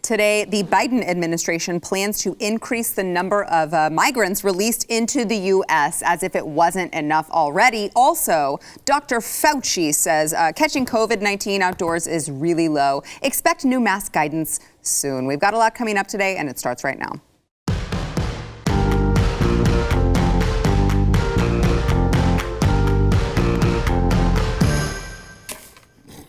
today, the Biden administration plans to increase the number of migrants released into the U.S. as if it wasn't enough already. Also, Dr. Fauci says catching COVID-19 outdoors is really low. Expect new mask guidance soon. We've got a lot coming up today, and it starts right now.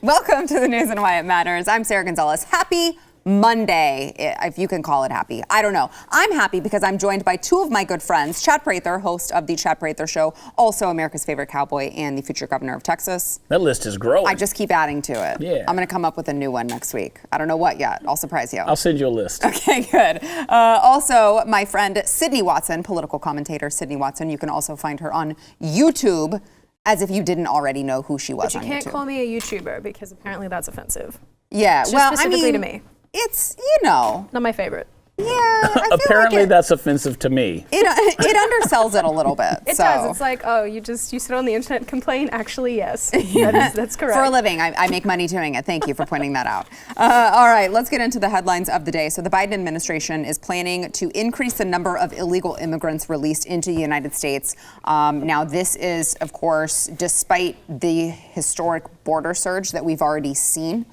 Welcome to the news and why it matters. I'm Sarah Gonzalez. Happy Monday, if you can call it happy. I don't know. I'm happy because I'm joined by two of my good friends, Chad Prather, host of the Chad Prather Show, also America's favorite cowboy and the future governor of Texas. That list is growing. I just keep adding to it. Yeah. I'm going to come up with a new one next week. I don't know what yet. I'll surprise you. I'll send you a list. Okay, good. Also, my friend Sydney Watson, political commentator Sydney Watson. You can also find her on YouTube, as if you didn't already know who she was on YouTube. But you can't call me a YouTuber because apparently that's offensive. Yeah, Just well, specifically to me. It's, you know. Not my favorite. Yeah, I feel Apparently like that's offensive to me. it undersells it a little bit. It does. It's like, oh, you sit on the internet and complain? Actually, yes. That's correct. For a living. I make money doing it. Thank you for pointing that out. All right, let's get into the headlines of the day. So the Biden administration is planning to increase the number of illegal immigrants released into the United States. Now, this is, of course, despite the historic border surge that we've already seen.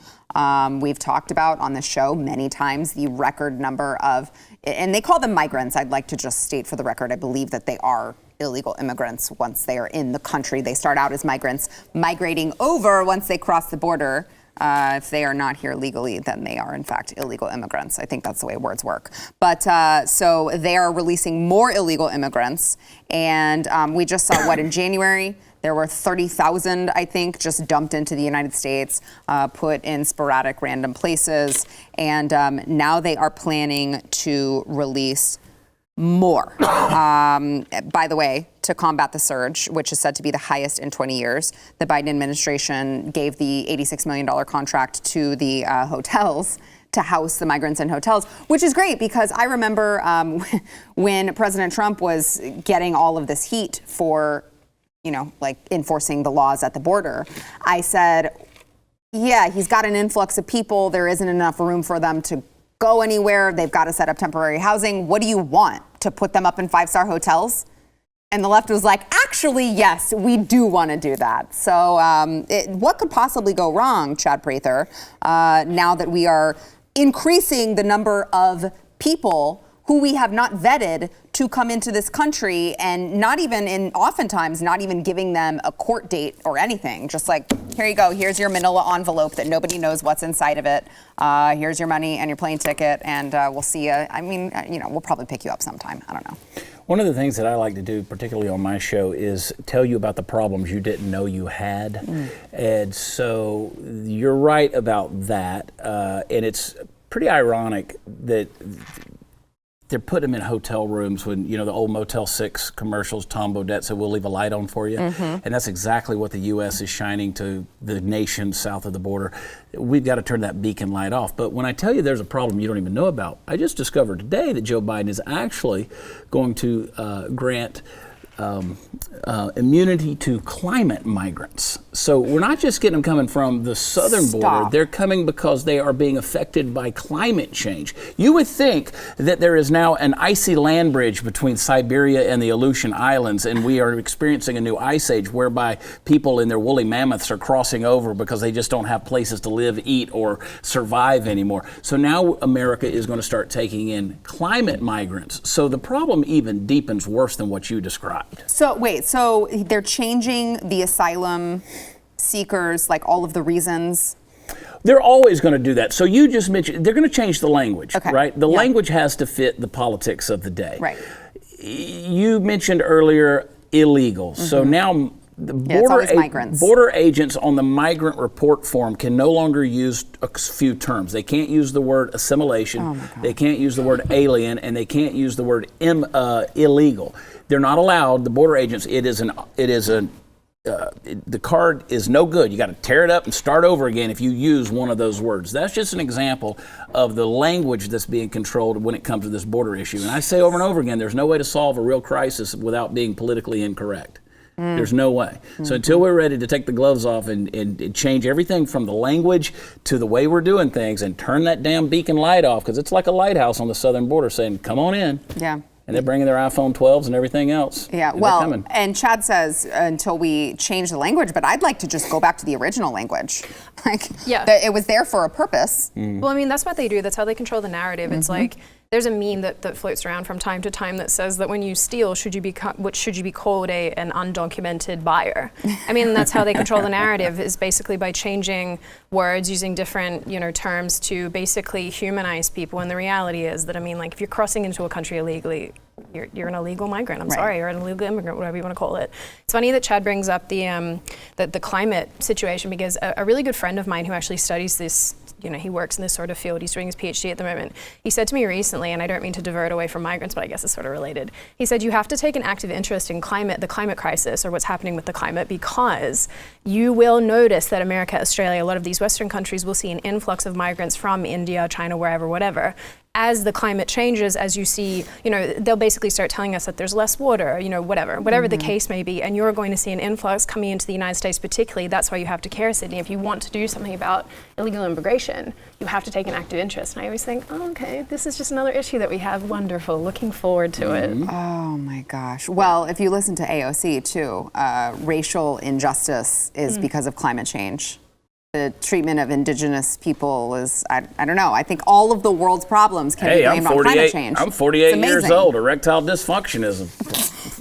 We've talked about on the show many times the record number of, and they call them migrants. I'd like to just state for the record, I believe that they are illegal immigrants once they are in the country. They start out as migrants, migrating over once they cross the border. If they are not here legally, then they are in fact illegal immigrants. I think that's the way words work. But so they are releasing more illegal immigrants. And we just saw what in January? There were 30,000, I think, just dumped into the United States, put in sporadic random places. And now they are planning to release more. By the way, to combat the surge, which is said to be the highest in 20 years, the Biden administration gave the $86 million contract to the hotels to house the migrants in hotels, which is great because I remember when President Trump was getting all of this heat for, you know, like enforcing the laws at the border, I said, yeah, he's got an influx of people. There isn't enough room for them to go anywhere. They've got to set up temporary housing. What do you want? To put them up in 5-star hotels? And the left was like, actually, yes, we do want to do that. So what could possibly go wrong, Chad Prather, now that we are increasing the number of people who we have not vetted to come into this country, and not even oftentimes not even giving them a court date or anything. Just like, here you go, here's your manila envelope that nobody knows what's inside of it. Here's your money and your plane ticket, and we'll see you. I mean, you know, we'll probably pick you up sometime. I don't know. One of the things that I like to do, particularly on my show, is tell you about the problems you didn't know you had. And so you're right about that. And it's pretty ironic that they're putting them in hotel rooms when, you know, the old Motel 6 commercials, Tom Bodett said, we'll leave a light on for you. And that's exactly what the U.S. is shining to the nation south of the border. We've got to turn that beacon light off. But when I tell you there's a problem you don't even know about, I just discovered today that Joe Biden is actually going to grant immunity to climate migrants. So we're not just getting them coming from the southern border. They're coming because they are being affected by climate change. You would think that there is now an icy land bridge between Siberia and the Aleutian Islands, and we are experiencing a new ice age whereby people in their woolly mammoths are crossing over because they just don't have places to live, eat, or survive anymore. So now America is going to start taking in climate migrants. So the problem even deepens worse than what you described. So wait, so they're changing the asylum seekers, like all of the reasons? They're always going to do that. So you just mentioned, they're going to change the language, right? The language has to fit the politics of the day. Right. You mentioned earlier illegal. So now the border agents on the migrant report form can no longer use a few terms. They can't use the word assimilation, they can't use the word alien, and they can't use the word illegal. They're not allowed, the border agents, the card is no good. You got to tear it up and start over again if you use one of those words. That's just an example of the language that's being controlled when it comes to this border issue. And I say over and over again, there's no way to solve a real crisis without being politically incorrect. There's no way. So until we're ready to take the gloves off and change everything from the language to the way we're doing things and turn that damn beacon light off, because it's like a lighthouse on the southern border saying, come on in. Yeah. And they're bringing their iPhone 12s and everything else. Yeah, well, and Chad says until we change the language, but I'd like to just go back to the original language. Like, it was there for a purpose. Well, I mean, that's what they do. That's how they control the narrative. It's like, there's a meme that floats around from time to time that says that when you steal, should you be called an undocumented buyer? I mean, that's how they control the narrative, is basically by changing words, using different, terms to basically humanize people. And the reality is that, I mean, like, if you're crossing into a country illegally, you're an illegal migrant. I'm sorry, you're an illegal immigrant, whatever you want to call it. It's funny that Chad brings up the climate situation, because a really good friend of mine who actually studies this, he works in this sort of field. He's doing his PhD at the moment. He said to me recently, and I don't mean to divert away from migrants, but I guess it's sort of related. He said, you have to take an active interest in the climate crisis, or what's happening with the climate, because you will notice that America, Australia, a lot of these Western countries will see an influx of migrants from India, China, wherever, whatever. As the climate changes, as you see, they'll basically start telling us that there's less water, whatever the case may be, and you're going to see an influx coming into the United States particularly. That's why you have to care, Sydney. If you want to do something about illegal immigration, you have to take an active interest. And I always think, oh, okay, this is just another issue that we have. Wonderful. Looking forward to it. Oh, my gosh. Well, if you listen to AOC, too, racial injustice is because of climate change. The treatment of indigenous people is, I don't know. I think all of the world's problems can be blamed on climate change. I'm 48 years old. Erectile dysfunction is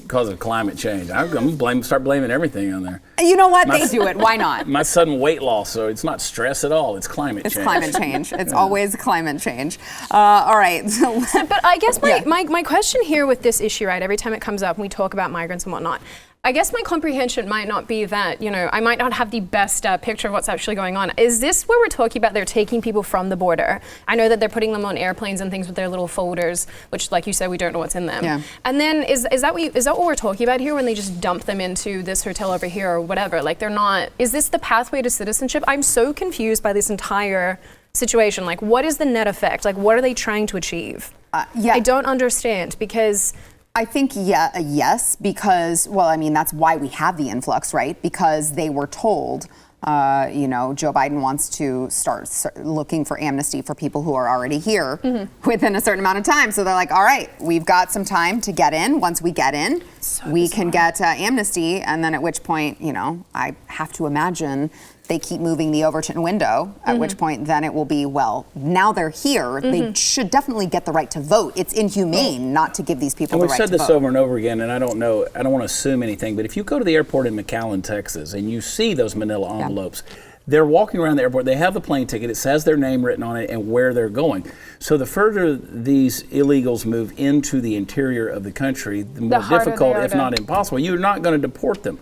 because of climate change. I'm going to start blaming everything on there. You know what? They do it. Why not? My sudden weight loss, so it's not stress at all. It's climate change. It's climate change. It's always climate change. All right. But I guess my question here with this issue, right, every time it comes up and we talk about migrants and whatnot, I guess my comprehension might not be that, I might not have the best picture of what's actually going on. Is this where we're talking about they're taking people from the border? I know that they're putting them on airplanes and things with their little folders, which, like you said, we don't know what's in them. Yeah. And then is that what we're talking about here when they just dump them into this hotel over here or whatever? Like, they're not, is this the pathway to citizenship? I'm so confused by this entire situation. Like, what is the net effect? Like, what are they trying to achieve? I don't understand, because I think yes, because, well, I mean, that's why we have the influx, right? Because they were told, Joe Biden wants to start looking for amnesty for people who are already here within a certain amount of time. So they're like, all right, we've got some time to get in. Once we get in, we can get amnesty. And then at which point, I have to imagine they keep moving the Overton window, at which point then it will be, well, now they're here, they should definitely get the right to vote. It's inhumane not to give these people the right to vote. And we've said this over and over again, and I don't want to assume anything, but if you go to the airport in McAllen, Texas, and you see those manila envelopes, they're walking around the airport, they have the plane ticket, it says their name written on it and where they're going. So the further these illegals move into the interior of the country, the more difficult, if not impossible. You're not going to deport them.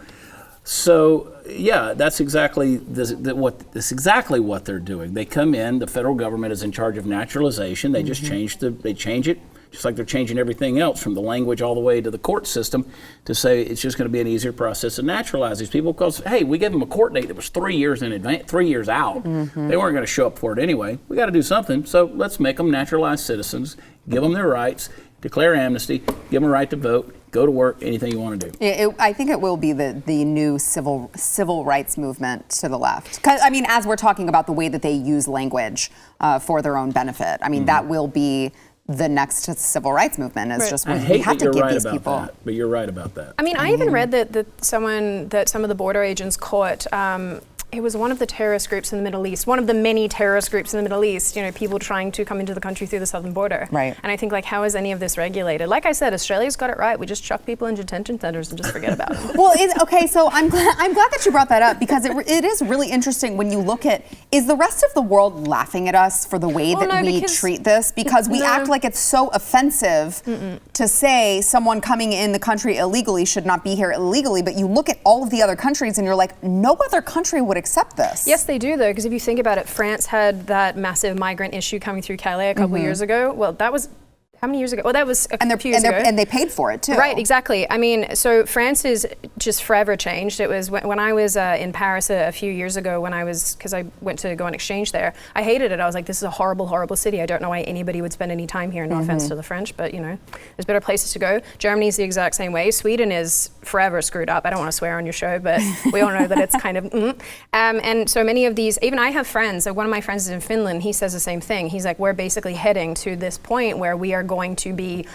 So, yeah, that's exactly what they're doing. They come in. The federal government is in charge of naturalization. They just change it, just like they're changing everything else, from the language all the way to the court system, to say it's just going to be an easier process to naturalize these people. Because, hey, we gave them a court date that was 3 years in advance, 3 years out. They weren't going to show up for it anyway. We got to do something. So let's make them naturalized citizens, give them their rights, declare amnesty, give them a right to vote. Go to work, anything you want to do. I think it will be the new civil rights movement to the left. 'Cause, I mean, as we're talking about the way that they use language for their own benefit, I mean, that will be the next civil rights movement. Is just we have to give these people. That, but you're right about that. I mean, I even read that some of the border agents caught. It was one of the terrorist groups in the Middle East, one of the many terrorist groups in the Middle East, people trying to come into the country through the southern border. Right. And I think, how is any of this regulated? Like I said, Australia's got it right. We just chuck people in detention centers and just forget about it. Well, okay, so I'm glad that you brought that up, because it is really interesting when you look at, is the rest of the world laughing at us for the way that we treat this? Because we act like it's so offensive to say someone coming in the country illegally should not be here illegally, but you look at all of the other countries and you're like, no other country would accept this. Yes, they do, though, because if you think about it, France had that massive migrant issue coming through Calais a couple years ago. Well, that was how many years ago? Well, that was a few years and ago. And they paid for it too. Right, exactly. I mean, so France is just forever changed. It was when I was in Paris a few years ago, because I went to go on exchange there. I hated it. I was like, this is a horrible, horrible city. I don't know why anybody would spend any time here. No offense to the French, but there's better places to go. Germany is the exact same way. Sweden is forever screwed up. I don't want to swear on your show, but we all know that it's kind of. And so many of these, even I have friends. One of my friends is in Finland. He says the same thing. He's like, we're basically heading to this point where we are going to be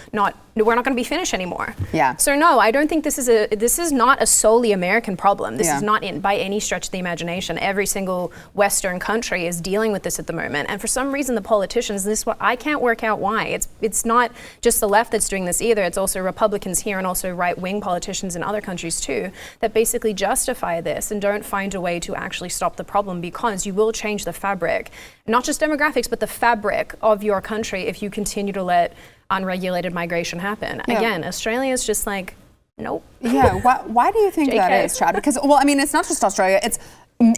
we're not going to be Finnish anymore. Yeah. So no, I don't think this is not a solely American problem. This is not by any stretch of the imagination. Every single Western country is dealing with this at the moment. And for some reason, the politicians, I can't work out why. It's not just the left that's doing this either. It's also Republicans here and also right-wing politicians in other countries too that basically justify this and don't find a way to actually stop the problem, because you will change the fabric, not just demographics, but the fabric of your country if you continue to let unregulated migration happen. Yeah. Again, Australia is just like, nope. Yeah, why do you think that is, Chad? Because, well, I mean, it's not just Australia, it's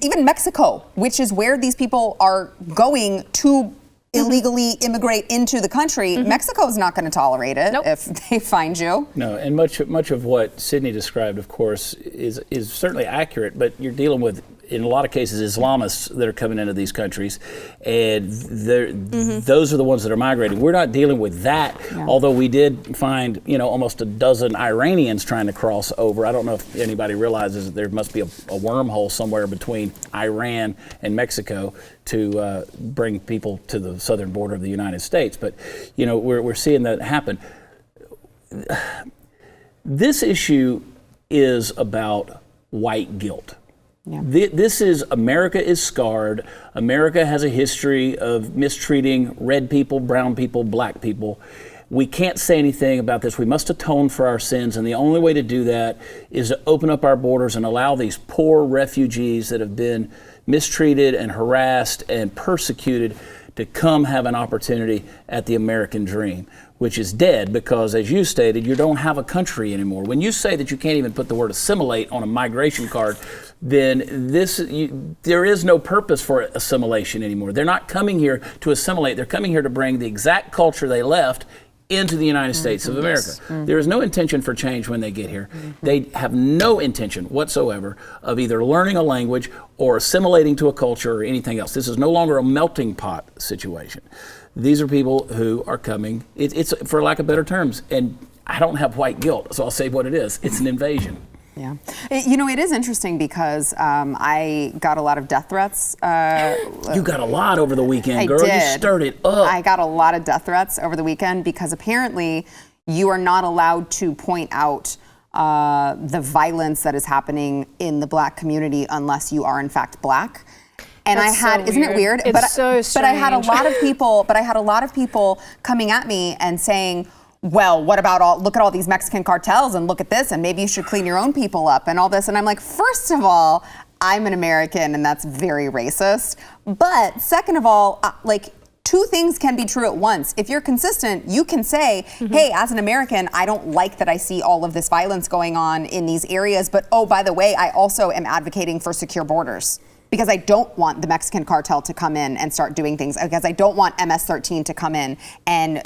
even Mexico, which is where these people are going to illegally immigrate into the country. Mexico is not going to tolerate it if they find you. No, and much of what Sydney described, of course, is certainly accurate, but you're dealing with, in a lot of cases, Islamists that are coming into these countries, and those are the ones that are migrating. We're not dealing with that, although we did find, almost a dozen Iranians trying to cross over. I don't know if anybody realizes that there must be a wormhole somewhere between Iran and Mexico to bring people to the southern border of the United States. But, we're seeing that happen. This issue is about white guilt. Yeah. This is, America is scarred. America has a history of mistreating red people, brown people, black people. We can't say anything about this. We must atone for our sins, and the only way to do that is to open up our borders and allow these poor refugees that have been mistreated and harassed and persecuted to come have an opportunity at the American dream, which is dead because, as you stated, you don't have a country anymore. When you say that you can't even put the word assimilate on a migration card, then there is no purpose for assimilation anymore. They're not coming here to assimilate. They're coming here to bring the exact culture they left into the United States of America. There is no intention for change when they get here. They have no intention whatsoever of either learning a language or assimilating to a culture or anything else. This is no longer a melting pot situation. These are people who are coming, it's for lack of better terms, and I don't have white guilt, so I'll say what it is. It's an invasion. Yeah. It is interesting because I got a lot of death threats. You got a lot over the weekend, girl. I did. You stirred it up. I got a lot of death threats over the weekend because apparently you are not allowed to point out the violence that is happening in the black community unless you are in fact black. And isn't it weird? It's so strange. But I had a lot of people coming at me and saying, well, what about look at all these Mexican cartels and look at this, and maybe you should clean your own people up and all this. And I'm like, first of all, I'm an American and that's very racist. But second of all, two things can be true at once. If you're consistent, you can say, hey, as an American, I don't like that I see all of this violence going on in these areas. But oh, by the way, I also am advocating for secure borders. Because I don't want the Mexican cartel to come in and start doing things. Because I don't want MS-13 to come in and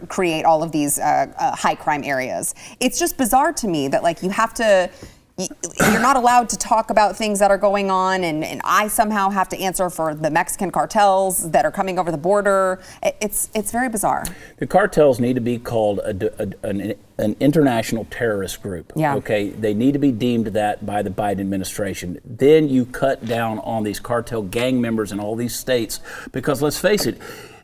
create all of these high crime areas. It's just bizarre to me that you have to. You're not allowed to talk about things that are going on, and I somehow have to answer for the Mexican cartels that are coming over the border. It's very bizarre. The cartels need to be called an international terrorist group. Yeah. Okay, they need to be deemed that by the Biden administration. Then you cut down on these cartel gang members in all these states, because let's face it,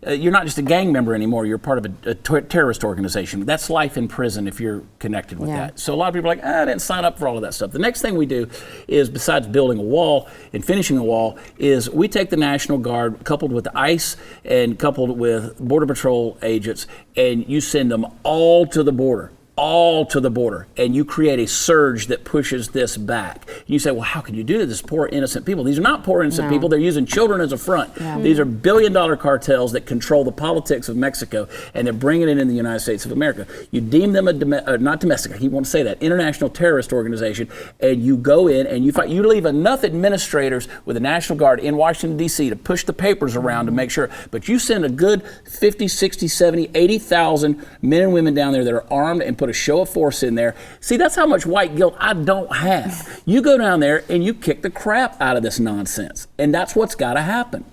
you're not just a gang member anymore. You're part of a terrorist organization. That's life in prison if you're connected with that. So a lot of people are like, I didn't sign up for all of that stuff. The next thing we do is, besides building a wall and finishing a wall, is we take the National Guard coupled with ICE and coupled with Border Patrol agents, and you send them all to the border. all to the border, and you create a surge that pushes this back. You say, well, how can you do this? Poor innocent people. These are not poor innocent people. They're using children as a front. These are billion-dollar cartels that control the politics of Mexico, and they're bringing it in the United States of America. You deem them not domestic, I keep wanting to say that, international terrorist organization, and you go in and you fight. You leave enough administrators with the National Guard in Washington, D.C. to push the papers around to make sure, but you send a good 50, 60, 70, 80,000 men and women down there that are armed and put a show of force in there. See, that's how much white guilt I don't have. You go down there and you kick the crap out of this nonsense. And that's what's got to happen.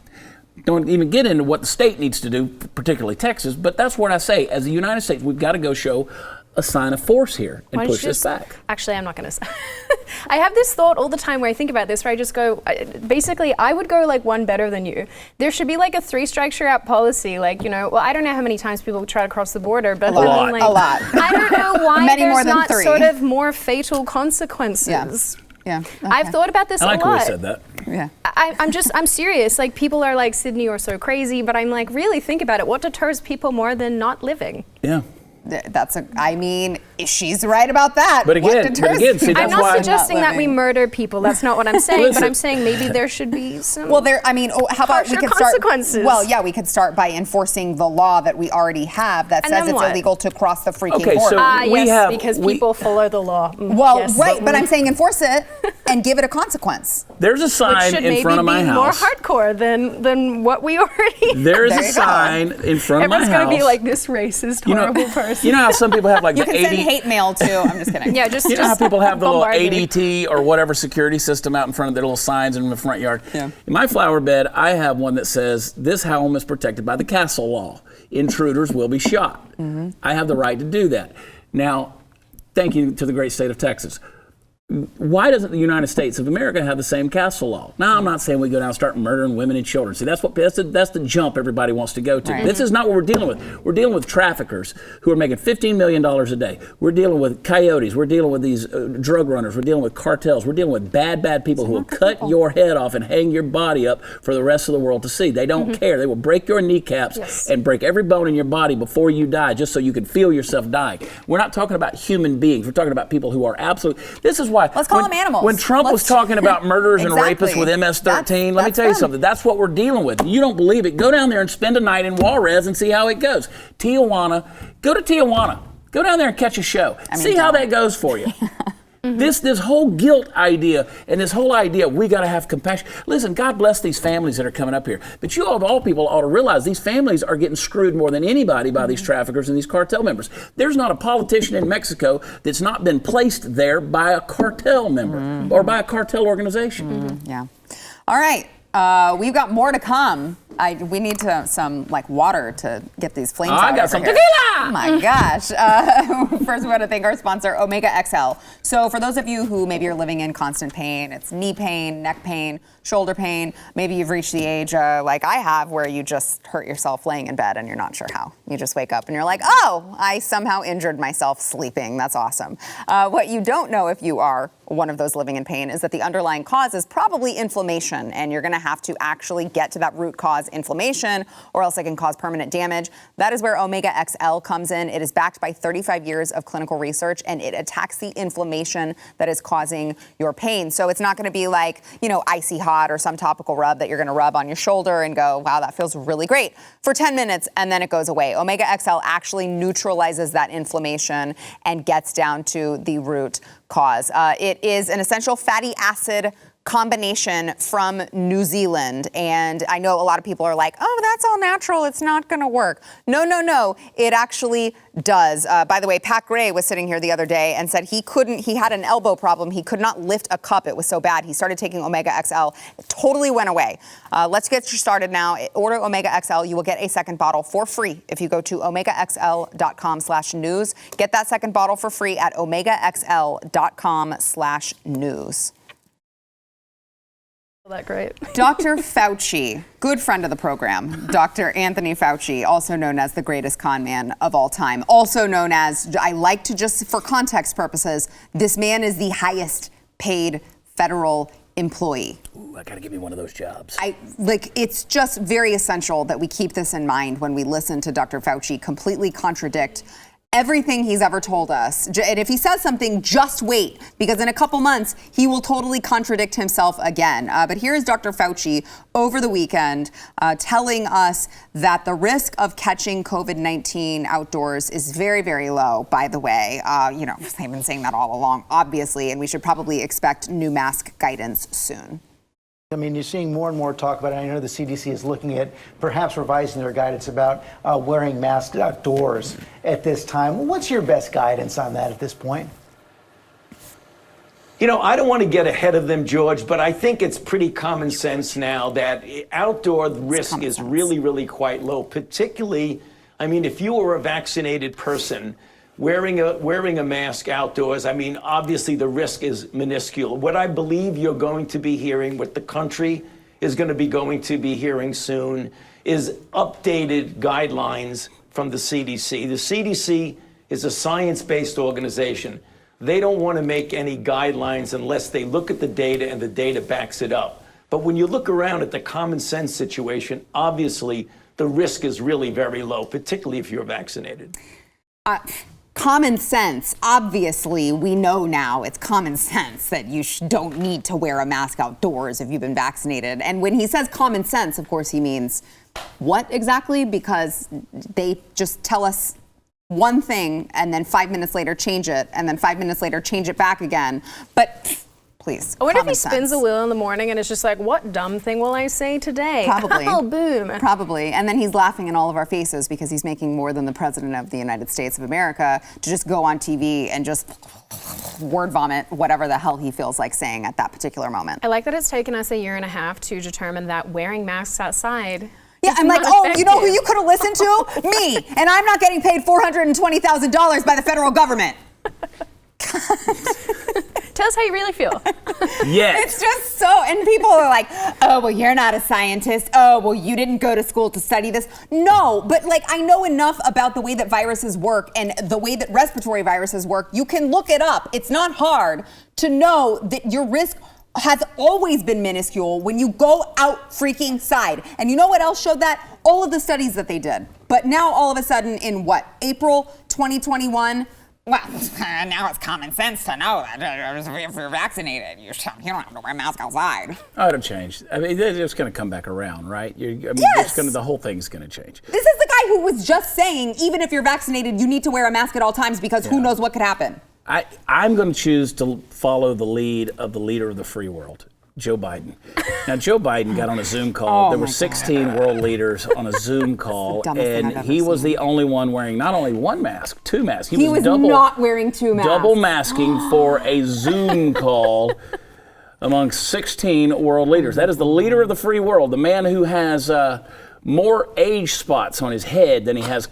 Don't even get into what the state needs to do, particularly Texas, but that's what I say. As the United States, we've got to go show a sign of force here and push this back. Actually, I'm not going to say. I have this thought all the time where I think about this, where I just go, basically, I would go like one better than you. There should be like a 3 strikes you're out policy. Like, you know, well, I don't know how many times people try to cross the border, but a lot. I don't know why Many there's more than not 3. sort of more fatal consequences. Yeah. Okay. I've thought about this a lot. I like the way you said that. Yeah. I'm serious. Like, people are like, Sydney, you're so crazy, but I'm like, really think about it. What deters people more than not living? Yeah. I mean, she's right about that. But again, see, that's I'm not why suggesting that we murder people. That's not what I'm saying. But I'm saying maybe there should be some. Well, how about we could consequences. start? Well, yeah, we could start by enforcing the law that we already have that says it's illegal to cross the freaking border. Yes, because people follow the law. Well, yes. right, but I'm saying enforce it and give it a consequence. There's a sign in front of my house. More hardcore than what we already. There's a sign in front of my house. Everyone's going to be like, this racist, horrible person. You know how some people have like you the can send hate mail too. I'm just kidding. Yeah, just you know how people have the little bombard ADT or whatever security system out in front of their little signs in the front yard. Yeah. In my flower bed, I have one that says, "This home is protected by the castle law. Intruders will be shot." I have the right to do that. Now, thank you to the great state of Texas. Why doesn't the United States of America have the same castle law? Now, I'm not saying we go down and start murdering women and children. See, that's the jump everybody wants to go to. Right. This is not what we're dealing with. We're dealing with traffickers who are making $15 million a day. We're dealing with coyotes. We're dealing with these drug runners. We're dealing with cartels. We're dealing with bad people who will cut your head off and hang your body up for the rest of the world to see. They don't care. They will break your kneecaps and break every bone in your body before you die, just so you can feel yourself dying. We're not talking about human beings. We're talking about people who are absolute. This is why. Let's call them animals. When Trump was talking about murderers and Exactly. rapists with MS-13, let me tell you something. That's what we're dealing with. You don't believe it. Go down there and spend a night in Juarez and see how it goes. Tijuana. Go to Tijuana. Go down there and catch a show. See how that goes for you. This whole guilt idea and this whole idea, we got to have compassion. Listen, God bless these families that are coming up here. But you, of all people, ought to realize these families are getting screwed more than anybody by these traffickers and these cartel members. There's not a politician in Mexico that's not been placed there by a cartel member or by a cartel organization. Yeah. All right. We've got more to come. We need some water to get these flames out. I got some tequila! Oh my gosh. First, we want to thank our sponsor, Omega XL. So for those of you who maybe are living in constant pain, it's knee pain, neck pain, shoulder pain, maybe you've reached the age like I have where you just hurt yourself laying in bed and you're not sure how. You just wake up and you're like, oh, I somehow injured myself sleeping. That's awesome. What you don't know if you are one of those living in pain is that the underlying cause is probably inflammation, and you're going to have to actually get to that root cause inflammation, or else it can cause permanent damage. That is where Omega XL comes in. It is backed by 35 years of clinical research, and it attacks the inflammation that is causing your pain. So it's not going to be like, icy hot or some topical rub that you're going to rub on your shoulder and go, wow, that feels really great for 10 minutes, and then it goes away. Omega XL actually neutralizes that inflammation and gets down to the root cause. It is an essential fatty acid combination from New Zealand. And I know a lot of people are like, oh, that's all natural. It's not going to work. No. It actually does. By the way, Pat Gray was sitting here the other day and said he had an elbow problem. He could not lift a cup. It was so bad. He started taking Omega XL. It totally went away. Let's get you started now. Order Omega XL. You will get a second bottle for free if you go to omegaxl.com/news. Get that second bottle for free at omegaxl.com/news. That great. Dr. Fauci, good friend of the program, Dr. Anthony Fauci, also known as the greatest con man of all time, also known as, I like to just, for context purposes, this man is the highest paid federal employee. Ooh, I gotta give me one of those jobs. It's just very essential that we keep this in mind when we listen to Dr. Fauci completely contradict everything he's ever told us. And if he says something, just wait, because in a couple months, he will totally contradict himself again. But here is Dr. Fauci over the weekend telling us that the risk of catching COVID-19 outdoors is very, very low, by the way. You know, they've been saying that all along, obviously, and we should probably expect new mask guidance soon. I mean, you're seeing more and more talk about it. I know the CDC is looking at perhaps revising their guidance about wearing masks outdoors at this time. What's your best guidance on that at this point? You know, I don't want to get ahead of them, George, but I think it's pretty common sense now that outdoor risk is really, really quite low. Particularly, I mean, if you were a vaccinated person, wearing a mask outdoors, I mean, obviously the risk is minuscule. What I believe you're going to be hearing, what the country is going to be hearing soon, is updated guidelines from the CDC. The CDC is a science-based organization. They don't want to make any guidelines unless they look at the data and the data backs it up. But when you look around at the common sense situation, obviously the risk is really very low, particularly if you're vaccinated. Common sense, obviously, we know now it's common sense that you don't need to wear a mask outdoors if you've been vaccinated. And when he says common sense, of course, he means what exactly? Because they just tell us one thing and then 5 minutes later change it, and then 5 minutes later change it back again. But please, I wonder if he sense. spins the wheel in the morning and it's just like, what dumb thing will I say today? Probably. Oh, boom. Probably. And then he's laughing in all of our faces because he's making more than the president of the United States of America to just go on TV and just word vomit whatever the hell he feels like saying at that particular moment. I like that it's taken us 1.5 years to determine that wearing masks outside. Yeah, I'm like, oh, you know who you could have listened to? Me. And I'm not getting paid $420,000 by the federal government. Tell us how you really feel. Yes. It's just so, and people are like, oh, well, you're not a scientist. Oh, well, you didn't go to school to study this. No, but like, I know enough about the way that viruses work and the way that respiratory viruses work. You can look it up. It's not hard to know that your risk has always been minuscule when you go out freaking side. And you know what else showed that? All of the studies that they did. But now all of a sudden in what, April 2021, well, now it's common sense to know that if you're vaccinated, you don't have to wear a mask outside. Oh, it'll change. I mean, they're just going to come back around, right? Yes. The whole thing's going to change. This is the guy who was just saying, even if you're vaccinated, you need to wear a mask at all times because who knows what could happen. I'm going to choose to follow the lead of the leader of the free world, Joe Biden. Now, Joe Biden got on a Zoom call. There were 16 world leaders on a Zoom call, and he was the only one wearing not only one mask, two masks. He was not wearing two masks. Double masking for a Zoom call among 16 world leaders. That is the leader of the free world, the man who has more age spots on his head than he has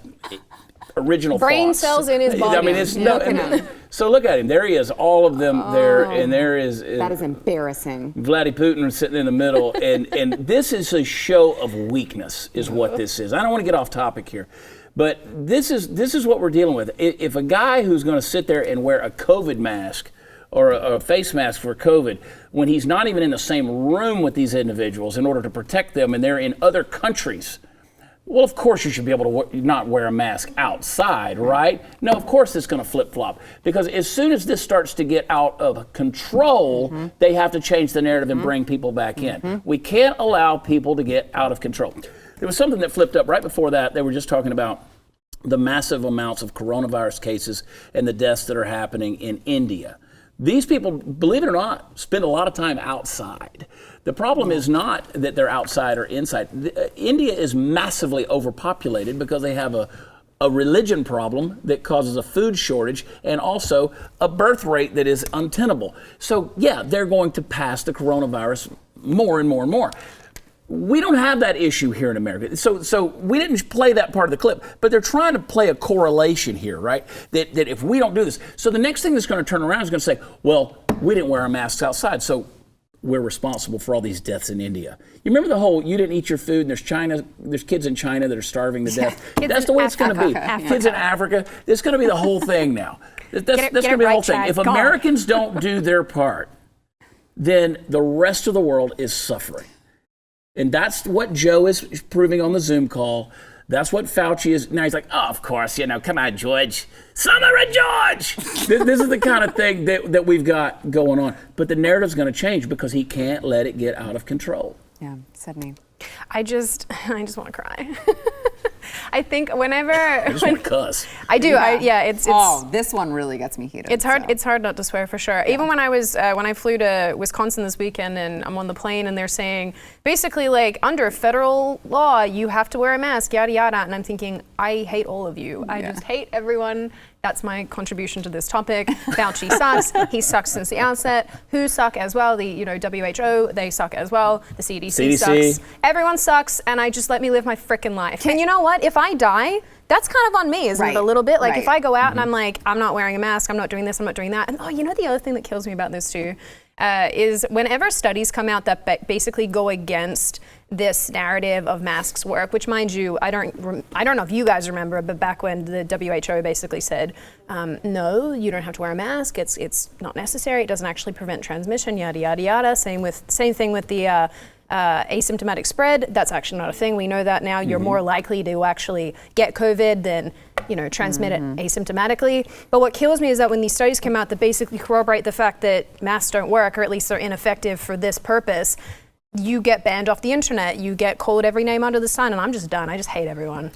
original brain thoughts. cells in his body. I mean, so look at him. There he is, all of them there, and there is. That is embarrassing. Vladimir Putin sitting in the middle, and this is a show of weakness, is what this is. I don't want to get off topic here, but this is what we're dealing with. If a guy who's going to sit there and wear a COVID mask or a face mask for COVID, when he's not even in the same room with these individuals in order to protect them, and they're in other countries. Well, of course you should be able to not wear a mask outside, right? No, of course it's going to flip-flop. Because as soon as this starts to get out of control, they have to change the narrative and bring people back in. We can't allow people to get out of control. There was something that flipped up right before that. They were just talking about the massive amounts of coronavirus cases and the deaths that are happening in India. These people, believe it or not, spend a lot of time outside. The problem is not that they're outside or inside. India is massively overpopulated because they have a religion problem that causes a food shortage and also a birth rate that is untenable. So, yeah, they're going to pass the coronavirus more and more and more. We don't have that issue here in America. So we didn't play that part of the clip, but they're trying to play a correlation here, right? That if we don't do this, so the next thing that's going to turn around is going to say, well, we didn't wear our masks outside, so we're responsible for all these deaths in India. You remember the whole, you didn't eat your food, and there's kids in China that are starving to death. That's the way it's going to be. Kids in Africa, it's going to be the whole thing now. That's going to be the whole thing. If Americans don't do their part, then the rest of the world is suffering. And that's what Joe is proving on the Zoom call, That's what Fauci is. Now he's like, oh, of course, come on, George. Summer of George. This is the kind of thing that we've got going on. But the narrative's going to change because he can't let it get out of control. Yeah, Sydney. I just want to cry. I think whenever I just want to cuss. I do. It's this one really gets me heated. It's hard. So. It's hard not to swear for sure. Yeah. Even when I flew to Wisconsin this weekend and I'm on the plane and they're saying basically like under federal law you have to wear a mask, yada yada, and I'm thinking I hate all of you. I just hate everyone. That's my contribution to this topic. Fauci sucks. He sucks since the outset. Who suck as well? The WHO, they suck as well. The CDC sucks. Everyone sucks, and I just let me live my frickin' life. And you know what? If I die, that's kind of on me, isn't it? A little bit. Like if I go out and I'm like, I'm not wearing a mask, I'm not doing this, I'm not doing that. And the other thing that kills me about this too, is whenever studies come out that basically go against this narrative of masks work, which mind you, I don't know if you guys remember, but back when the WHO basically said, no, you don't have to wear a mask. It's not necessary. It doesn't actually prevent transmission. Yada yada yada. Same thing with the asymptomatic spread. That's actually not a thing. We know that now. You're more likely to actually get COVID than transmit it asymptomatically. But what kills me is that when these studies come out that basically corroborate the fact that masks don't work, or at least they're ineffective for this purpose, you get banned off the internet. You get called every name under the sun, and I'm just done. I just hate everyone.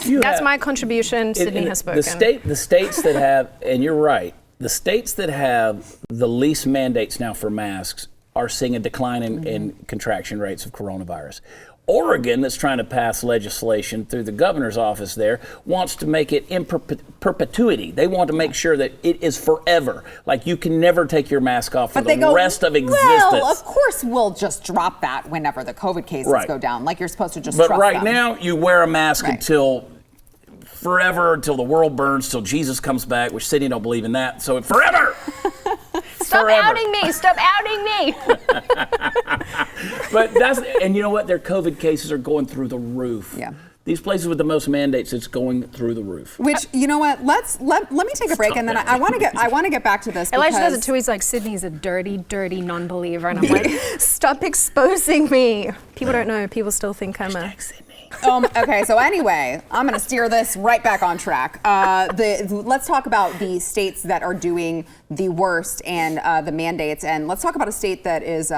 That's my contribution. Sydney has spoken. The states that have, and you're right, the states that have the least mandates now for masks are seeing a decline in contraction rates of coronavirus. Oregon, that's trying to pass legislation through the governor's office there, wants to make it in perpetuity. They want to make sure that it is forever. Like you can never take your mask off for the rest of existence. Well, of course we'll just drop that whenever the COVID cases go down. Like you're supposed to just trust them. But right now, you wear a mask until forever, until the world burns, till Jesus comes back, which Sydney don't believe in that. So forever! Stop outing me! Stop outing me! But and you know what? Their COVID cases are going through the roof. Yeah. These places with the most mandates, it's going through the roof. Which, you know what? Let me take a break, and then I want to get back to this. Elijah does it too. He's like, Sydney's a dirty, dirty non-believer, and I'm like, stop exposing me. People don't know. People still think I'm a. Okay, so anyway, I'm going to steer this right back on track. Let's talk about the states that are doing the worst and the mandates, and let's talk about a state that is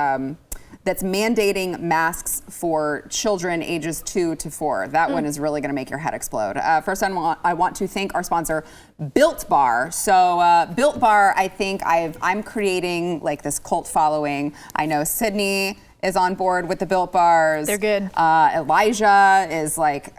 that's mandating masks for children ages 2 to 4. That one is really going to make your head explode. First, I want to thank our sponsor, Built Bar. So Built Bar, I think I'm creating like this cult following. I know Sydney is on board with the Built Bars. They're good. Elijah is like,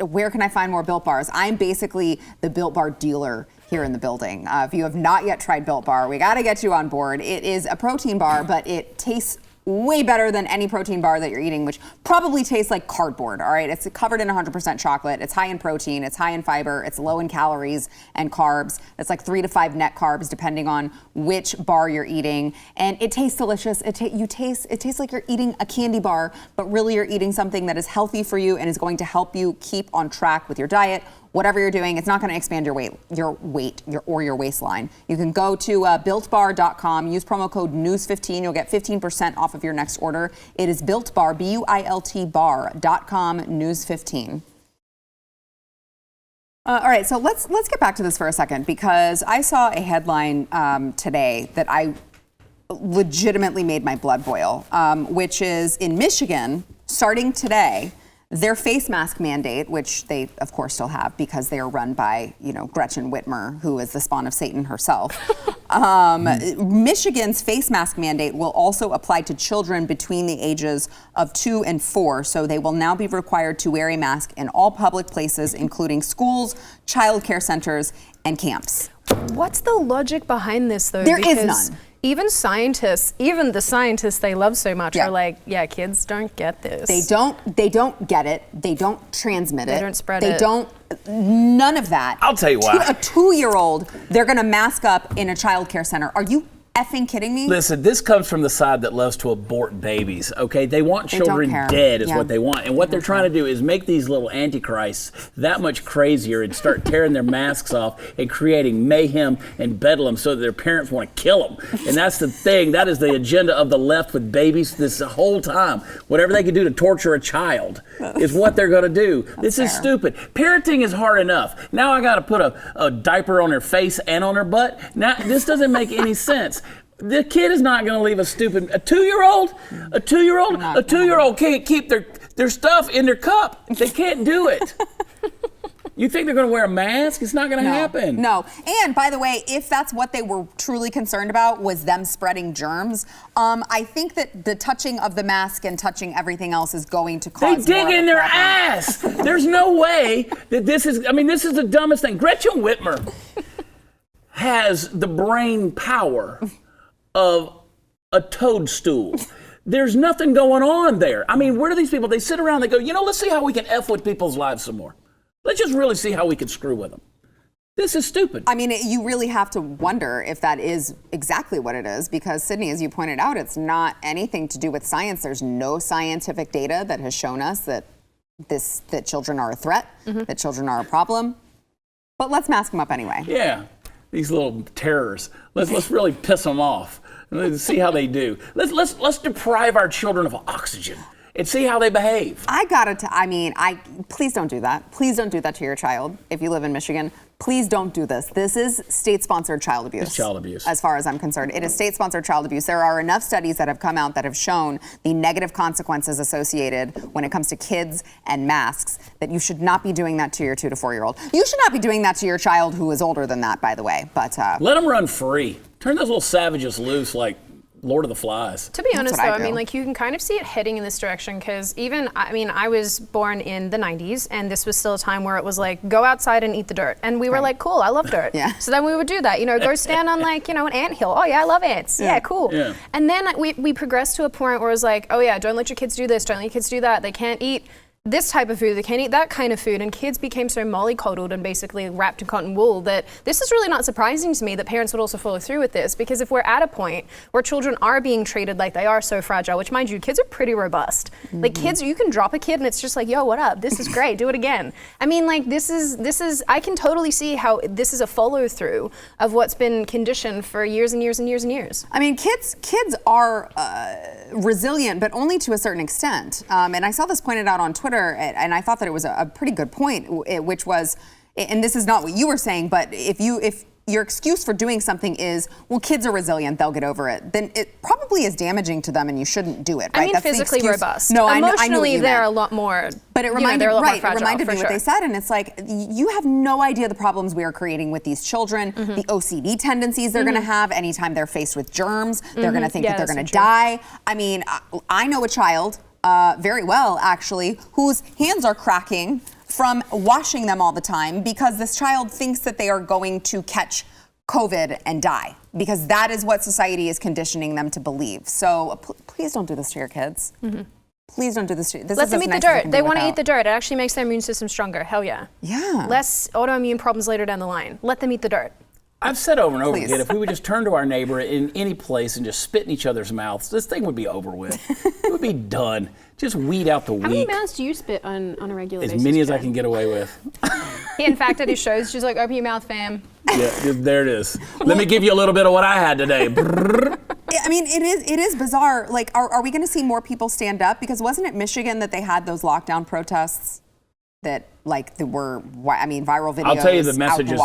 where can I find more Built Bars? I'm basically the Built Bar dealer here in the building. If you have not yet tried Built Bar, we got to get you on board. It is a protein bar, but it tastes way better than any protein bar that you're eating, which probably tastes like cardboard, all right? It's covered in 100% chocolate. It's high in protein. It's high in fiber. It's low in calories and carbs. It's like 3 to 5 net carbs, depending on which bar you're eating. And it tastes delicious. It tastes like you're eating a candy bar, but really you're eating something that is healthy for you and is going to help you keep on track with your diet. Whatever you're doing, it's not going to expand your weight or your waistline. You can go to builtbar.com, use promo code NEWS15. You'll get 15% off of your next order. It is Built Bar, BUILT bar.com, NEWS15. All right, so let's get back to this for a second, because I saw a headline today that I legitimately made my blood boil, which is in Michigan, starting today, their face mask mandate, which they, of course, still have because they are run by, Gretchen Whitmer, who is the spawn of Satan herself. Michigan's face mask mandate will also apply to children between the ages of 2 and 4. So they will now be required to wear a mask in all public places, including schools, child care centers, and camps. What's the logic behind this, though? There is none. Even the scientists they love so much are like, kids don't get this. They don't get it. They don't transmit it. They don't spread it. None of that. I'll tell you why. A 2-year-old, they're going to mask up in a child care center. Are you effing kidding me? Listen, this comes from the side that loves to abort babies, okay? They want children dead is what they want. And what they're trying to do is make these little antichrists that much crazier and start tearing their masks off and creating mayhem and bedlam so that their parents want to kill them. And that's the thing. That is the agenda of the left with babies this whole time. Whatever they can do to torture a child is what they're going to do. This is stupid. Parenting is hard enough. Now I got to put a diaper on their face and on their butt. Now this doesn't make any sense. The kid is not going to leave a 2-year-old can't keep their stuff in their cup. They can't do it. You think they're going to wear a mask? It's not going to happen. No. And by the way, if that's what they were truly concerned about was them spreading germs, I think that the touching of the mask and touching everything else is going to cause They dig in their ass. There's no way that this is the dumbest thing. Gretchen Whitmer has the brain power of a toadstool. There's nothing going on there. I mean, where do these people, they sit around, they go, let's see how we can F with people's lives some more. Let's just really see how we can screw with them. This is stupid. I mean, you really have to wonder if that is exactly what it is, because Sydney, as you pointed out, it's not anything to do with science. There's no scientific data that has shown us that children are a threat, that children are a problem. But let's mask them up anyway. Yeah, these little terrors. Let's really piss them off. Let's see how they do. Let's deprive our children of oxygen and see how they behave. Please don't do that. Please don't do that to your child if you live in Michigan. Please don't do this. This is state-sponsored child abuse. It's child abuse. As far as I'm concerned. It is state-sponsored child abuse. There are enough studies that have come out that have shown the negative consequences associated when it comes to kids and masks, that you should not be doing that to your 2 to 4-year-old. You should not be doing that to your child who is older than that, by the way. But let them run free. Turn those little savages loose like Lord of the Flies. To be honest, though, I mean, like, you can kind of see it heading in this direction, because I was born in the 90s, and this was still a time where it was like, go outside and eat the dirt. And we were like, cool, I love dirt. So then we would do that, go stand on an anthill. Oh yeah, I love ants. Yeah, cool. Yeah. And then we progressed to a point where it was like, oh yeah, don't let your kids do this, don't let your kids do that. They can't eat this type of food, they can't eat that kind of food, and kids became so mollycoddled and basically wrapped in cotton wool that this is really not surprising to me that parents would also follow through with this, because if we're at a point where children are being treated like they are so fragile, which, mind you, kids are pretty robust. Like, kids, you can drop a kid and it's just like, yo, what up? This is great, do it again. I mean, like, this is I can totally see how this is a follow through of what's been conditioned for years and years and years and years. I mean, kids are resilient, but only to a certain extent. And I saw this pointed out on Twitter, and I thought that it was a pretty good point, which was, and this is not what you were saying, but if your excuse for doing something is, well, kids are resilient, they'll get over it, then it probably is damaging to them and you shouldn't do it, right? I mean, That's physically robust. No, emotionally, they're a lot more, but it reminded, they're a lot more it fragile, reminded me for what sure. they said, and it's like, you have no idea the problems we are creating with these children, the OCD tendencies they're gonna have anytime they're faced with germs, they're gonna think that they're gonna die. I mean, I know a child, very well, actually, whose hands are cracking from washing them all the time because this child thinks that they are going to catch COVID and die, because that is what society is conditioning them to believe. So please don't do this to your kids. Please don't do this to this. Let them eat the dirt. They want to eat the dirt. It actually makes their immune system stronger. Hell yeah. Yeah. Less autoimmune problems later down the line. Let them eat the dirt. I've said over and over again, if we would just turn to our neighbor in any place and just spit in each other's mouths, this thing would be over with. It would be done. Just weed out the weak. How many mouths do you spit on a regular basis? As many as I can get away with. In fact, at his shows, she's like, open your mouth, fam. Yeah, there it is. Let me give you a little bit of what I had today. I mean, it is bizarre. Like, are we going to see more people stand up? Because wasn't it Michigan that they had those lockdown protests that, like, viral videos? I'll tell you the messages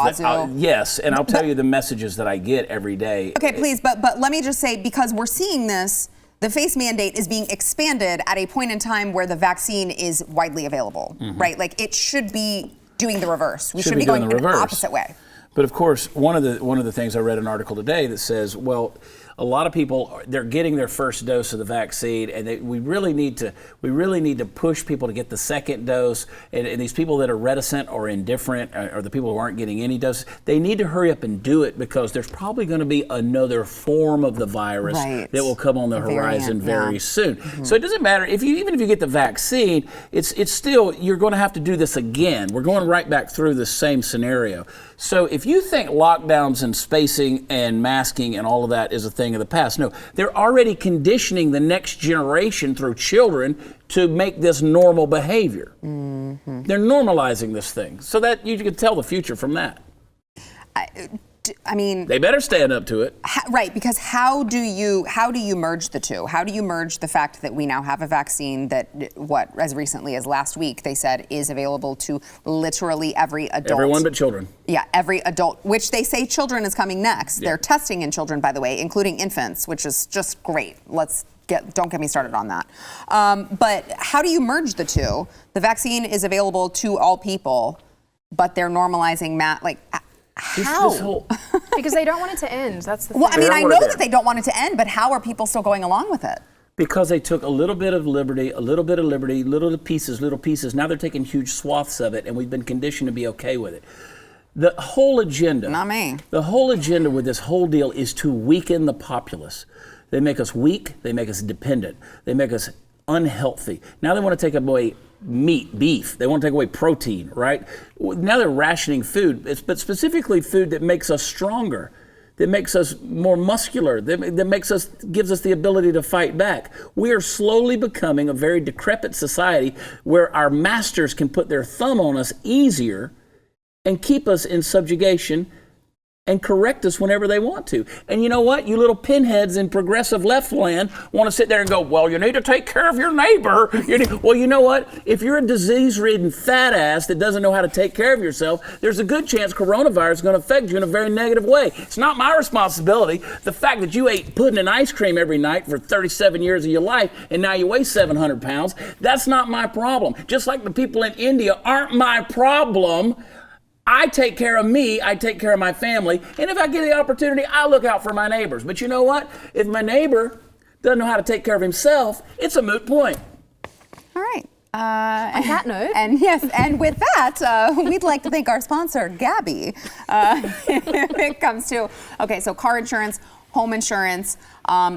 yes, and I'll tell you the messages that I get every day. Okay, please, but let me just say, because we're seeing this, the face mandate is being expanded at a point in time where the vaccine is widely available, right? Like, it should be doing the reverse. We should be going the opposite way. But of course, one of the things I read an article today that says, well, a lot of people, they're getting their first dose of the vaccine, and we really need to push people to get the second dose. And these people that are reticent or indifferent, or the people who aren't getting any doses, they need to hurry up and do it, because there's probably going to be another form of the virus that will come on the horizon very soon. So it doesn't matter even if you get the vaccine, it's still, you're going to have to do this again. We're going right back through the same scenario. So if you think lockdowns and spacing and masking and all of that is a thing thing of the past. No, they're already conditioning the next generation through children to make this normal behavior. Mm-hmm. They're normalizing this thing so that you can tell the future from that. I mean, they better stand up to it. Right, because how do you merge the two? How do you merge the fact that we now have a vaccine that, as recently as last week, they said is available to literally every adult. Everyone but children. Yeah, every adult, which they say children is coming next. Yeah. They're testing in children, by the way, including infants, which is just great. Don't get me started on that. But how do you merge the two? The vaccine is available to all people, but they're normalizing how? Because they don't want it to end. That's the thing. Well, I mean, I know that they don't want it to end, but how are people still going along with it? Because they took a little bit of liberty, little pieces. Now they're taking huge swaths of it, and we've been conditioned to be okay with it. The whole agenda. Not me. The whole agenda with this whole deal is to weaken the populace. They make us weak. They make us dependent. They make us unhealthy. Now they want to take away meat, beef. They want to take away protein, right? Now they're rationing food, but specifically food that makes us stronger, that makes us more muscular, that gives us the ability to fight back. We are slowly becoming a very decrepit society where our masters can put their thumb on us easier and keep us in subjugation and correct us whenever they want to. And you know what? You little pinheads in progressive left land want to sit there and go, well, you need to take care of your neighbor. Well, you know what? If you're a disease-ridden fat ass that doesn't know how to take care of yourself, there's a good chance coronavirus is going to affect you in a very negative way. It's not my responsibility. The fact that you ate pudding and ice cream every night for 37 years of your life and now you weigh 700 pounds, that's not my problem. Just like the people in India aren't my problem. I take care of me, I take care of my family, and if I get the opportunity, I look out for my neighbors. But you know what? If my neighbor doesn't know how to take care of himself, it's a moot point. All right. On that note. And with that, we'd like to thank our sponsor, Gabby. It comes to, so car insurance, home insurance.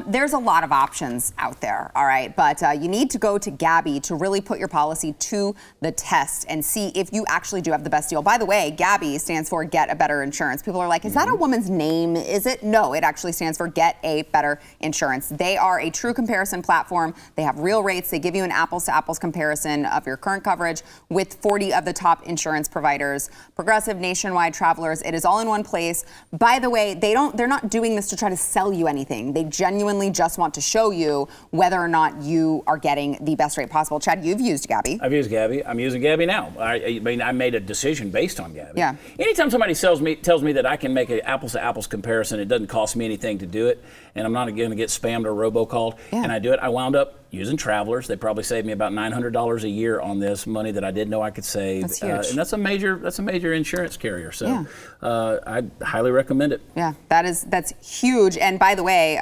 There's a lot of options out there, all right? But you need to go to Gabby to really put your policy to the test and see if you actually do have the best deal. By the way, Gabby stands for Get a Better Insurance. People are like, is that a woman's name? Is it? No, it actually stands for Get a Better Insurance. They are a true comparison platform. They have real rates. They give you an apples-to-apples comparison of your current coverage with 40 of the top insurance providers. Progressive, Nationwide, Travelers. It is all in one place. By the way, they're not doing this to try to sell you anything. They genuinely just want to show you whether or not you are getting the best rate possible. Chad, you've used Gabby. I've used Gabby. I'm using Gabby now. I mean, I made a decision based on Gabby. Yeah. Anytime somebody tells me that I can make an apples-to-apples comparison, it doesn't cost me anything to do it, and I'm not going to get spammed or robocalled, and I do it, I wound up using Travelers. They probably saved me about $900 a year on this money that I didn't know I could save. That's huge. And that's a major insurance carrier. So I highly recommend it. Yeah, that's huge. And by the way,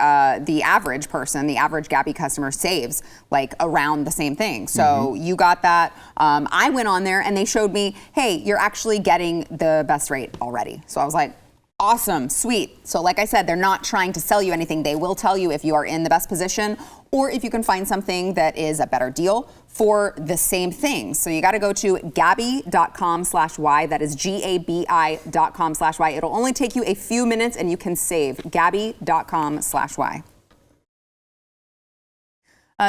the average person, the average Gabby customer saves like around the same thing. So you got that. I went on there and they showed me, hey, you're actually getting the best rate already. So I was like, awesome, sweet. So like I said, they're not trying to sell you anything. They will tell you if you are in the best position or if you can find something that is a better deal for the same thing. So you got to go to Gabby.com/Y. That is GABI.com/Y. It'll only take you a few minutes and you can save. Gabby.com/Y.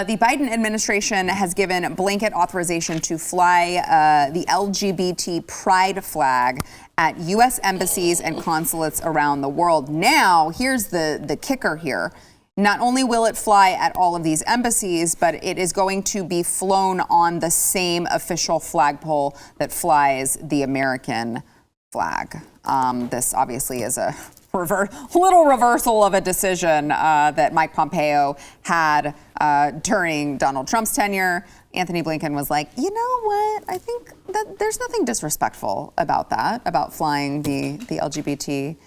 The Biden administration has given blanket authorization to fly the LGBT Pride flag at U.S. embassies and consulates around the world. Now, here's the kicker here. Not only will it fly at all of these embassies, but it is going to be flown on the same official flagpole that flies the American flag. This obviously is a little reversal of a decision that Mike Pompeo had during Donald Trump's tenure. Anthony Blinken was like, you know what? I think that there's nothing disrespectful about that, about flying the LGBT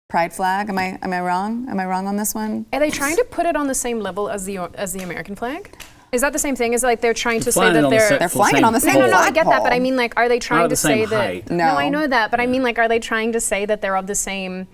Pride flag. Am I wrong? Am I wrong on this one? Are they trying to put it on the same level as the American flag? Is that the same thing? Is it like they're trying to say that they're flying it on the same No, flagpole. I get that, but I mean, like, are they trying to say that? No, I know that, but I mean, like, are they trying to say that they're of the same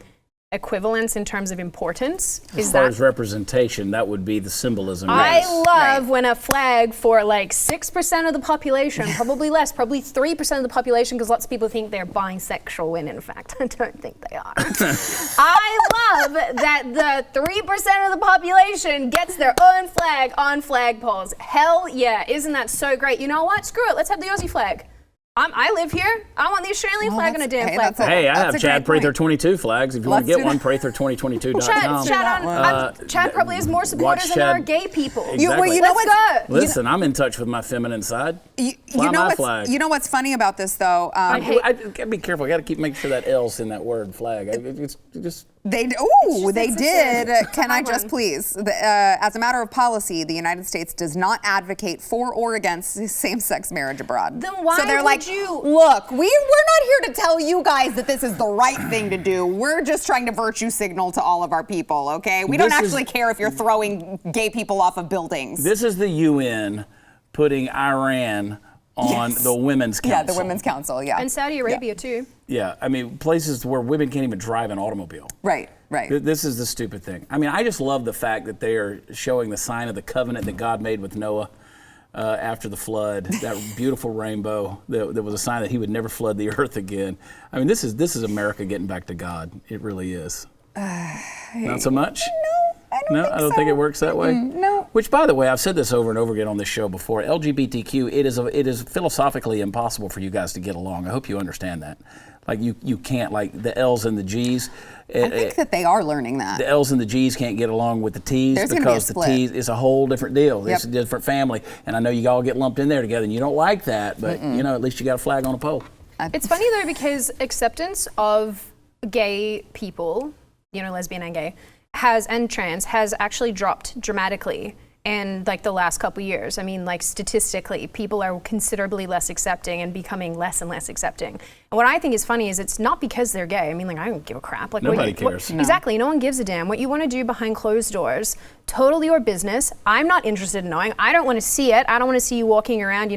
equivalence in terms of importance. As far as representation, that would be the symbolism. I Yes. love when a flag for like 6% of the population, probably less, probably 3% of the population, because lots of people think they're bisexual when in fact I don't think they are. I love that the 3% of the population gets their own flag on flagpoles. Hell yeah, isn't that so great? You know what? Screw it, let's have the Aussie flag. I live here. I want the Australian flag on a damn flagpole. Hey, I have That's a Chad great Prather point. 22 flags. If you want to Let's get do one, that. Prather22.com. Chad probably has more supporters than there are gay people. Exactly. Well, you know Let's what? go. Listen, I'm in touch with my feminine side. Fly my flag. You know what's funny about this though? I gotta be careful. I gotta keep making sure that L's in that word flag. It's just. They did. Can I just please? As a matter of policy, the United States does not advocate for or against same-sex marriage abroad. Then why so they're would like, you- look, we're not here to tell you guys that this is the right thing to do. We're just trying to virtue signal to all of our people, okay? We don't actually care if you're throwing gay people off of buildings. This is the UN putting Iran on the Women's Council. Yeah, the Women's Council, yeah. And Saudi Arabia too. Yeah, I mean, places where women can't even drive an automobile. Right. This is the stupid thing. I mean, I just love the fact that they are showing the sign of the covenant that God made with Noah after the flood, that beautiful rainbow. There was a sign that he would never flood the earth again. I mean, this is America getting back to God. It really is. Not so much? No, I don't think it works that way. No. Which, by the way, I've said this over and over again on this show before. LGBTQ, it is philosophically impossible for you guys to get along. I hope you understand that. Like you can't, like the L's and the G's. I think that they are learning that. The L's and the G's can't get along with the T's There's gonna be a because the split. T's is a whole different deal. Yep. It's a different family, and I know you all get lumped in there together, and you don't like that, but at least you got a flag on a pole. It's funny though because acceptance of gay people, lesbian and gay, and trans has actually dropped dramatically in like the last couple years. I mean, like statistically, people are considerably less accepting and becoming less and less accepting. And what I think is funny is it's not because they're gay. I mean, like I don't give a crap. Like Nobody cares. No. Exactly, no one gives a damn. What you want to do behind closed doors, totally your business. I'm not interested in knowing. I don't want to see it. I don't want to see you walking around,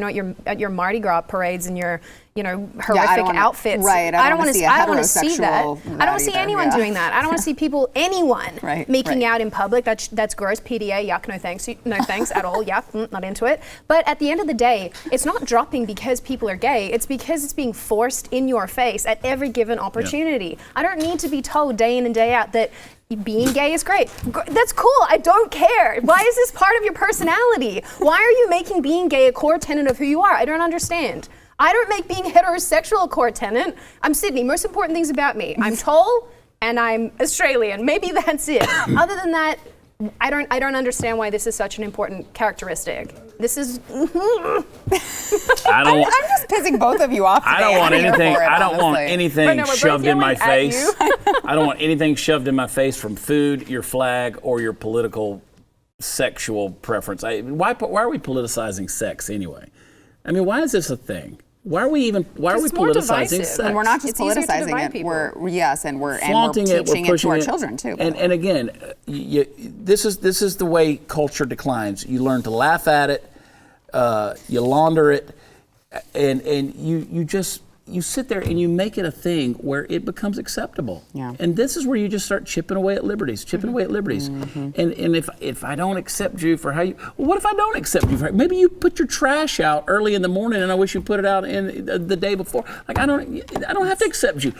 at your Mardi Gras parades and your horrific outfits. Right. I don't want to see I don't want to see that. I don't want to see anyone doing that. I don't want to see anyone making out in public. That's gross. PDA. Yuck. No thanks. No thanks at all. Yuck. Not into it. But at the end of the day, it's not dropping because people are gay. It's because it's being forced in your face at every given opportunity. Yeah. I don't need to be told day in and day out that being gay is great. That's cool. I don't care. Why is this part of your personality? Why are you making being gay a core tenet of who you are? I don't understand. I don't make being heterosexual a core tenet. I'm Sydney. Most important things about me. I'm tall and I'm Australian. Maybe that's it. Other than that, I don't understand why this is such an important characteristic. This is. I'm just pissing both of you off today. I don't want anything. I don't want anything shoved in my face. I don't want anything shoved in my face from food, your flag, or your political, sexual preference. Why are we politicizing sex anyway? I mean, why is this a thing? Why are we politicizing sex? And we're not just politicizing it. People. We're flaunting teaching it, we're it to our pushing children too. And again, this is the way culture declines. You learn to laugh at it, you launder it, and you sit there and you make it a thing where it becomes acceptable. Yeah. And this is where you just start chipping away at liberties. And if I don't accept you for how you, well, what if I don't accept you for, maybe you put your trash out early in the morning and I wish you put it out in the day before. Like I don't have to accept you.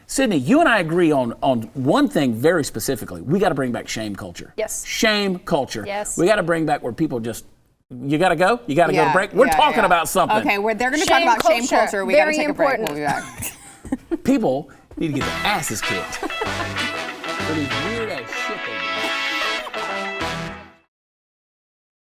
Sydney, you and I agree on one thing very specifically. We got to bring back shame culture. Yes. Shame culture. Yes. We got to bring back where people just, you got to go? You got to go to break? We're talking about something. Okay, they're going to talk about shame culture. We got to take a break. We'll be back. People need to get their asses kicked. For these weird ass shit they do.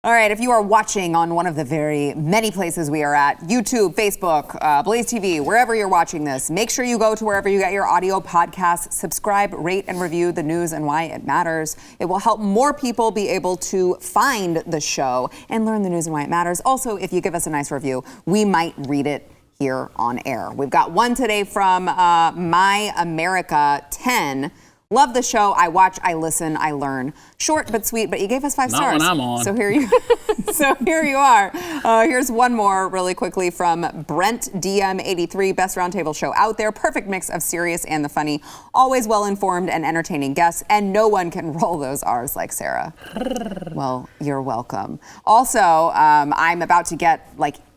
All right, if you are watching on one of the very many places we are at, YouTube, Facebook, BlazeTV, wherever you're watching this, make sure you go to wherever you get your audio podcasts, subscribe, rate, and review the news and why it matters. It will help more people be able to find the show and learn the news and why it matters. Also, if you give us a nice review, we might read it here on air. We've got one today from My America 10. Love the show. I watch, I listen, I learn. Short but sweet, but you gave us 5 Not stars. when I'm on. So here you are. Here's one more really quickly from Brent DM83, best roundtable show out there. Perfect mix of serious and the funny. Always well-informed and entertaining guests, and no one can roll those R's like Sarah. Well, you're welcome. Also, I'm about to get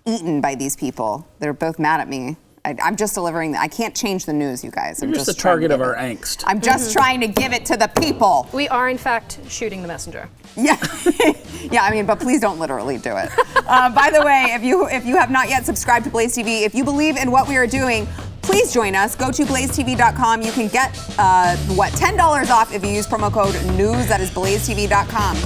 eaten by these people. They're both mad at me. I'm just delivering. I can't change the news, you guys. You're just the target of our angst. I'm just trying to give it to the people. We are, in fact, shooting the messenger. Yeah, yeah. I mean, but please don't literally do it. By the way, if you have not yet subscribed to Blaze TV, if you believe in what we are doing, please join us. Go to blazetv.com. You can get $10 off if you use promo code NEWS. That is blazetv.com.